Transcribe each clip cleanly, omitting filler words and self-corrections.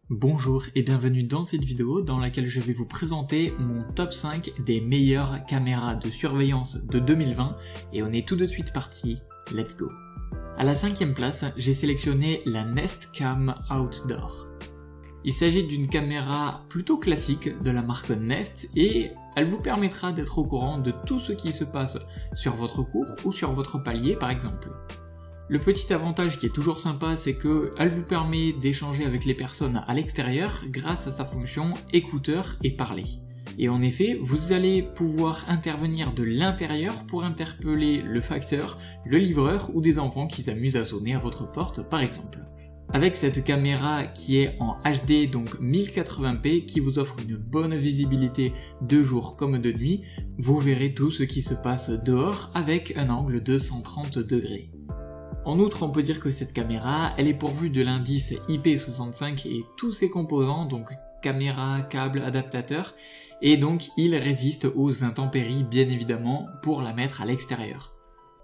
Bonjour et bienvenue dans cette vidéo dans laquelle je vais vous présenter mon top 5 des meilleures caméras de surveillance de 2020 et on est tout de suite parti, let's go. À la 5e place, j'ai sélectionné la Nest Cam Outdoor. Il s'agit d'une caméra plutôt classique de la marque Nest et elle vous permettra d'être au courant de tout ce qui se passe sur votre cours ou sur votre palier par exemple. Le petit avantage qui est toujours sympa, c'est qu'elle vous permet d'échanger avec les personnes à l'extérieur grâce à sa fonction écouteur et parler. Et en effet, vous allez pouvoir intervenir de l'intérieur pour interpeller le facteur, le livreur ou des enfants qui s'amusent à sonner à votre porte par exemple. Avec cette caméra qui est en HD, donc 1080p, qui vous offre une bonne visibilité de jour comme de nuit, vous verrez tout ce qui se passe dehors avec un angle de 130 degrés. En outre, on peut dire que cette caméra, elle est pourvue de l'indice IP65 et tous ses composants, donc caméra, câble, adaptateur, et donc il résiste aux intempéries bien évidemment pour la mettre à l'extérieur.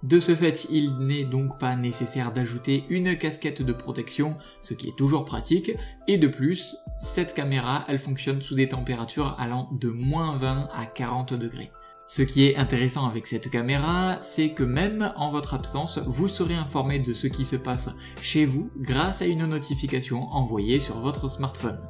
De ce fait, il n'est donc pas nécessaire d'ajouter une casquette de protection, ce qui est toujours pratique, et de plus, cette caméra, elle fonctionne sous des températures allant de -20 à 40 degrés. Ce qui est intéressant avec cette caméra, c'est que même en votre absence, vous serez informé de ce qui se passe chez vous grâce à une notification envoyée sur votre smartphone.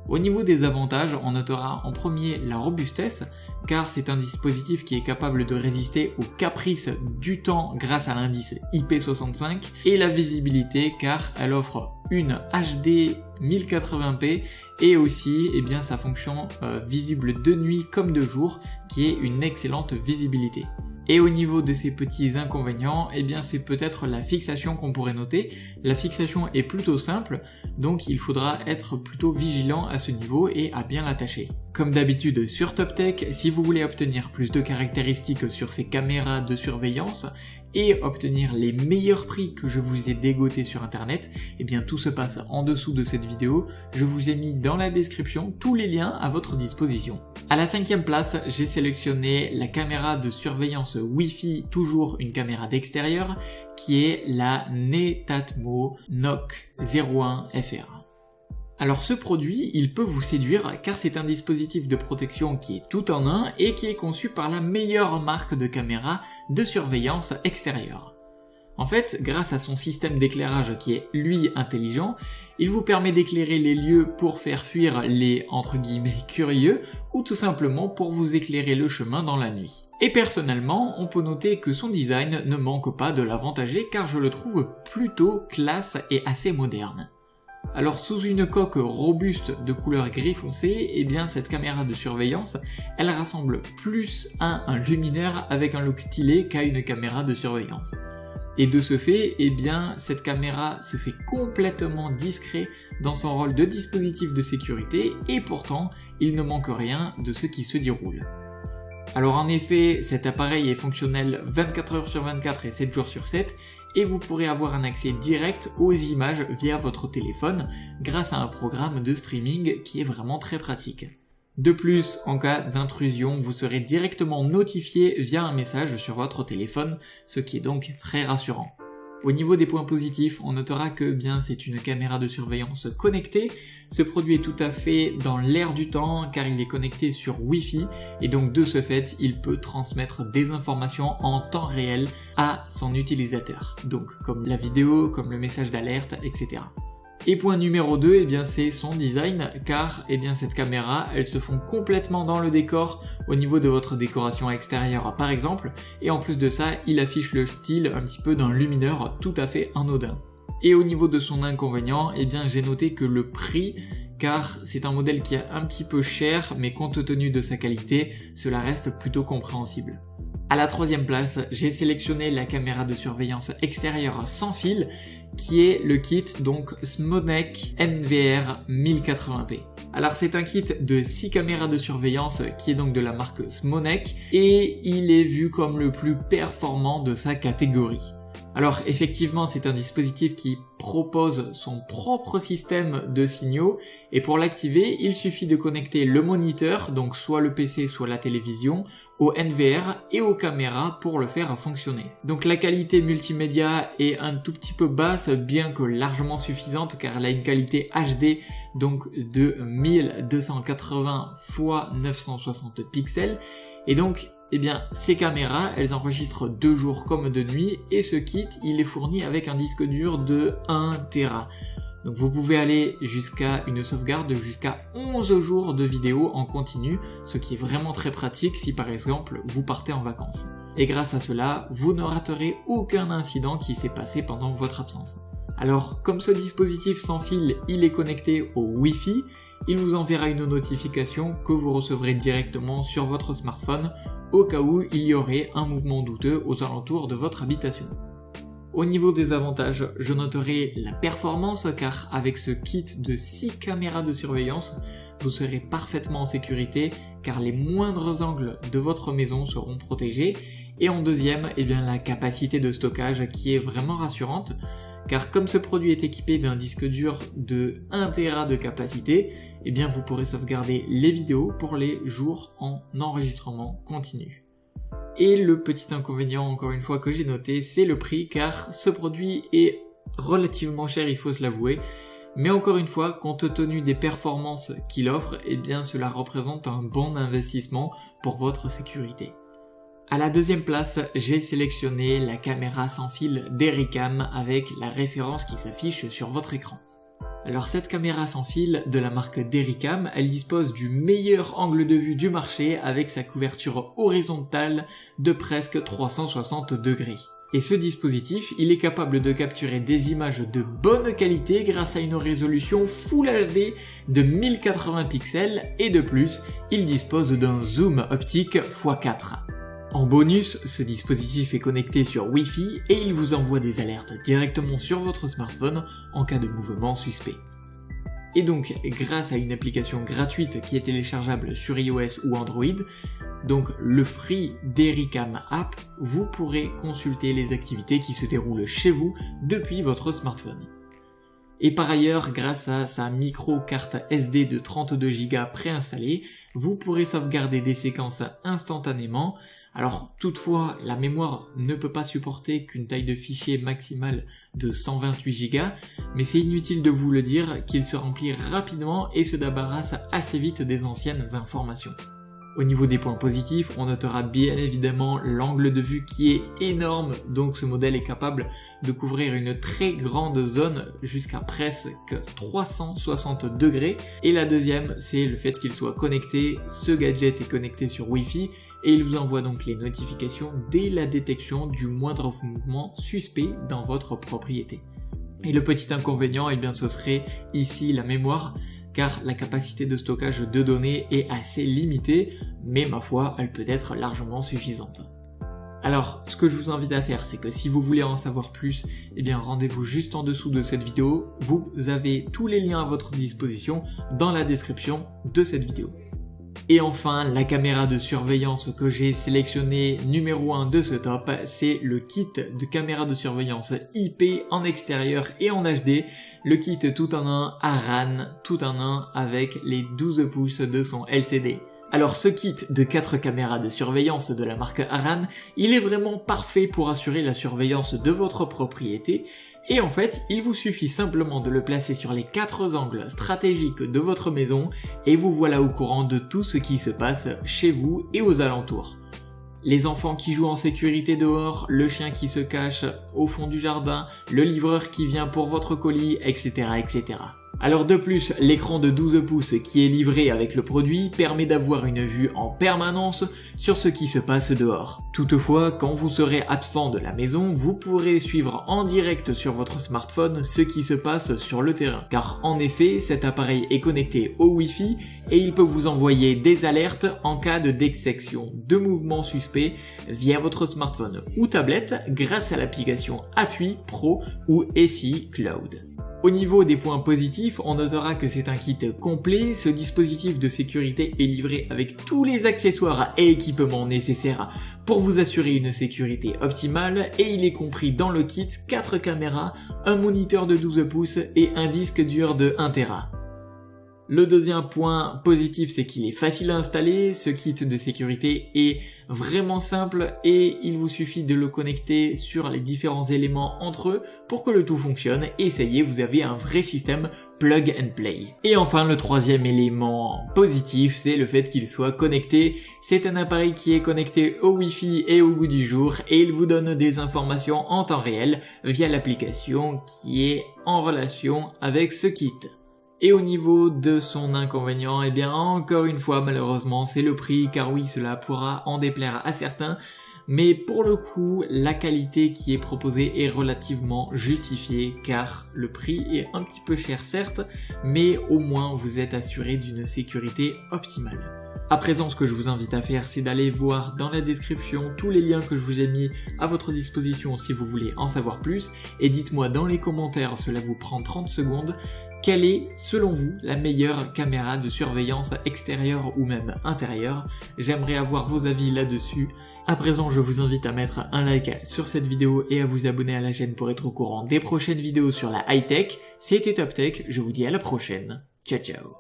Au niveau des avantages, on notera en premier la robustesse, car c'est un dispositif qui est capable de résister aux caprices du temps grâce à l'indice IP65, et la visibilité car elle offre une HD 1080p et aussi sa fonction visible de nuit comme de jour qui est une excellente visibilité. Et au niveau de ces petits inconvénients, c'est peut-être la fixation qu'on pourrait noter. La fixation est plutôt simple, donc il faudra être plutôt vigilant à ce niveau et à bien l'attacher. Comme d'habitude sur TopTech, si vous voulez obtenir plus de caractéristiques sur ces caméras de surveillance et obtenir les meilleurs prix que je vous ai dégotés sur internet, tout se passe en dessous de cette vidéo. Je vous ai mis dans la description tous les liens à votre disposition. À la 5e place, j'ai sélectionné la caméra de surveillance Wi-Fi, toujours une caméra d'extérieur, qui est la Netatmo NOC 01 FR. Alors ce produit, il peut vous séduire car c'est un dispositif de protection qui est tout en un et qui est conçu par la meilleure marque de caméra de surveillance extérieure. En fait, grâce à son système d'éclairage qui est lui intelligent, il vous permet d'éclairer les lieux pour faire fuir les entre guillemets curieux ou tout simplement pour vous éclairer le chemin dans la nuit. Et personnellement, on peut noter que son design ne manque pas de l'avantager car je le trouve plutôt classe et assez moderne. Alors sous une coque robuste de couleur gris foncé, cette caméra de surveillance, elle rassemble plus à un luminaire avec un look stylé qu'à une caméra de surveillance. Et de ce fait, cette caméra se fait complètement discret dans son rôle de dispositif de sécurité et pourtant, il ne manque rien de ce qui se déroule. Alors en effet, cet appareil est fonctionnel 24 heures sur 24 et 7 jours sur 7 et vous pourrez avoir un accès direct aux images via votre téléphone grâce à un programme de streaming qui est vraiment très pratique. De plus, en cas d'intrusion, vous serez directement notifié via un message sur votre téléphone, ce qui est donc très rassurant. Au niveau des points positifs, on notera que c'est une caméra de surveillance connectée. Ce produit est tout à fait dans l'air du temps car il est connecté sur Wi-Fi et donc de ce fait, il peut transmettre des informations en temps réel à son utilisateur. Donc comme la vidéo, comme le message d'alerte, etc. Et point numéro 2, c'est son design, car cette caméra, elle se fond complètement dans le décor au niveau de votre décoration extérieure par exemple, et en plus de ça, il affiche le style un petit peu d'un lumineur tout à fait anodin. Et au niveau de son inconvénient, j'ai noté que le prix, car c'est un modèle qui est un petit peu cher, mais compte tenu de sa qualité, cela reste plutôt compréhensible. À la 3e place, j'ai sélectionné la caméra de surveillance extérieure sans fil, qui est le kit Smonek NVR 1080p. Alors c'est un kit de 6 caméras de surveillance qui est donc de la marque Smonek et il est vu comme le plus performant de sa catégorie. Alors effectivement, c'est un dispositif qui propose son propre système de signaux et pour l'activer, il suffit de connecter le moniteur, donc soit le PC soit la télévision, au NVR et aux caméras pour le faire fonctionner. Donc la qualité multimédia est un tout petit peu basse, bien que largement suffisante car elle a une qualité HD donc de 1280 x 960 pixels et donc ces caméras, elles enregistrent de jour comme de nuit et ce kit, il est fourni avec un disque dur de 1 Tera. Donc vous pouvez aller jusqu'à une sauvegarde jusqu'à 11 jours de vidéo en continu, ce qui est vraiment très pratique si par exemple vous partez en vacances. Et grâce à cela, vous ne raterez aucun incident qui s'est passé pendant votre absence. Alors, comme ce dispositif sans fil, il est connecté au Wi-Fi, il vous enverra une notification que vous recevrez directement sur votre smartphone au cas où il y aurait un mouvement douteux aux alentours de votre habitation. Au niveau des avantages, je noterai la performance car avec ce kit de 6 caméras de surveillance, vous serez parfaitement en sécurité car les moindres angles de votre maison seront protégés. Et en deuxième, la capacité de stockage qui est vraiment rassurante car comme ce produit est équipé d'un disque dur de 1 Tera de capacité, vous pourrez sauvegarder les vidéos pour les jours en enregistrement continu. Et le petit inconvénient, encore une fois, que j'ai noté, c'est le prix, car ce produit est relativement cher, il faut se l'avouer. Mais encore une fois, compte tenu des performances qu'il offre, cela représente un bon investissement pour votre sécurité. À la deuxième place, j'ai sélectionné la caméra sans fil d'Ericam avec la référence qui s'affiche sur votre écran. Alors cette caméra sans fil de la marque d'Ericam, elle dispose du meilleur angle de vue du marché avec sa couverture horizontale de presque 360 degrés. Et ce dispositif, il est capable de capturer des images de bonne qualité grâce à une résolution Full HD de 1080 pixels et de plus, il dispose d'un zoom optique x4. En bonus, ce dispositif est connecté sur Wi-Fi et il vous envoie des alertes directement sur votre smartphone en cas de mouvement suspect. Et donc, grâce à une application gratuite qui est téléchargeable sur iOS ou Android, donc le Free d'Ericam App, vous pourrez consulter les activités qui se déroulent chez vous depuis votre smartphone. Et par ailleurs, grâce à sa micro carte SD de 32 Go préinstallée, vous pourrez sauvegarder des séquences instantanément. Alors toutefois, la mémoire ne peut pas supporter qu'une taille de fichier maximale de 128 Go, mais c'est inutile de vous le dire qu'il se remplit rapidement et se débarrasse assez vite des anciennes informations. Au niveau des points positifs, on notera bien évidemment l'angle de vue qui est énorme, donc ce modèle est capable de couvrir une très grande zone jusqu'à presque 360 degrés. Et la deuxième, c'est le fait qu'il soit connecté, ce gadget est connecté sur Wi-Fi et il vous envoie donc les notifications dès la détection du moindre mouvement suspect dans votre propriété. Et le petit inconvénient, ce serait ici la mémoire, car la capacité de stockage de données est assez limitée, mais ma foi, elle peut être largement suffisante. Alors, ce que je vous invite à faire, c'est que si vous voulez en savoir plus, rendez-vous juste en dessous de cette vidéo, vous avez tous les liens à votre disposition dans la description de cette vidéo. Et enfin, la caméra de surveillance que j'ai sélectionnée numéro 1 de ce top, c'est le kit de caméra de surveillance IP en extérieur et en HD, le kit tout en un Aran, tout en un avec les 12 pouces de son LCD. Alors ce kit de 4 caméras de surveillance de la marque Aran, il est vraiment parfait pour assurer la surveillance de votre propriété. Et en fait, il vous suffit simplement de le placer sur les 4 angles stratégiques de votre maison et vous voilà au courant de tout ce qui se passe chez vous et aux alentours. Les enfants qui jouent en sécurité dehors, le chien qui se cache au fond du jardin, le livreur qui vient pour votre colis, etc., etc. Alors de plus, l'écran de 12 pouces qui est livré avec le produit permet d'avoir une vue en permanence sur ce qui se passe dehors. Toutefois, quand vous serez absent de la maison, vous pourrez suivre en direct sur votre smartphone ce qui se passe sur le terrain. Car en effet, cet appareil est connecté au Wi-Fi et il peut vous envoyer des alertes en cas de détection de mouvements suspects via votre smartphone ou tablette grâce à l'application Appui Pro ou SI Cloud. Au niveau des points positifs, on notera que c'est un kit complet, ce dispositif de sécurité est livré avec tous les accessoires et équipements nécessaires pour vous assurer une sécurité optimale et il est compris dans le kit 4 caméras, un moniteur de 12 pouces et un disque dur de 1 Tera. Le deuxième point positif, c'est qu'il est facile à installer, ce kit de sécurité est vraiment simple et il vous suffit de le connecter sur les différents éléments entre eux pour que le tout fonctionne et ça y est, vous avez un vrai système plug and play. Et enfin, le troisième élément positif, c'est le fait qu'il soit connecté. C'est un appareil qui est connecté au Wi-Fi et au goût du jour et il vous donne des informations en temps réel via l'application qui est en relation avec ce kit. Et au niveau de son inconvénient, eh bien encore une fois malheureusement c'est le prix, car oui cela pourra en déplaire à certains, mais pour le coup la qualité qui est proposée est relativement justifiée car le prix est un petit peu cher certes, mais au moins vous êtes assuré d'une sécurité optimale. À présent, ce que je vous invite à faire, c'est d'aller voir dans la description tous les liens que je vous ai mis à votre disposition si vous voulez en savoir plus, et dites-moi dans les commentaires, cela vous prend 30 secondes, quelle est, selon vous, la meilleure caméra de surveillance extérieure ou même intérieure? J'aimerais avoir vos avis là-dessus. À présent, je vous invite à mettre un like sur cette vidéo et à vous abonner à la chaîne pour être au courant des prochaines vidéos sur la high-tech. C'était Top Tech, je vous dis à la prochaine. Ciao ciao.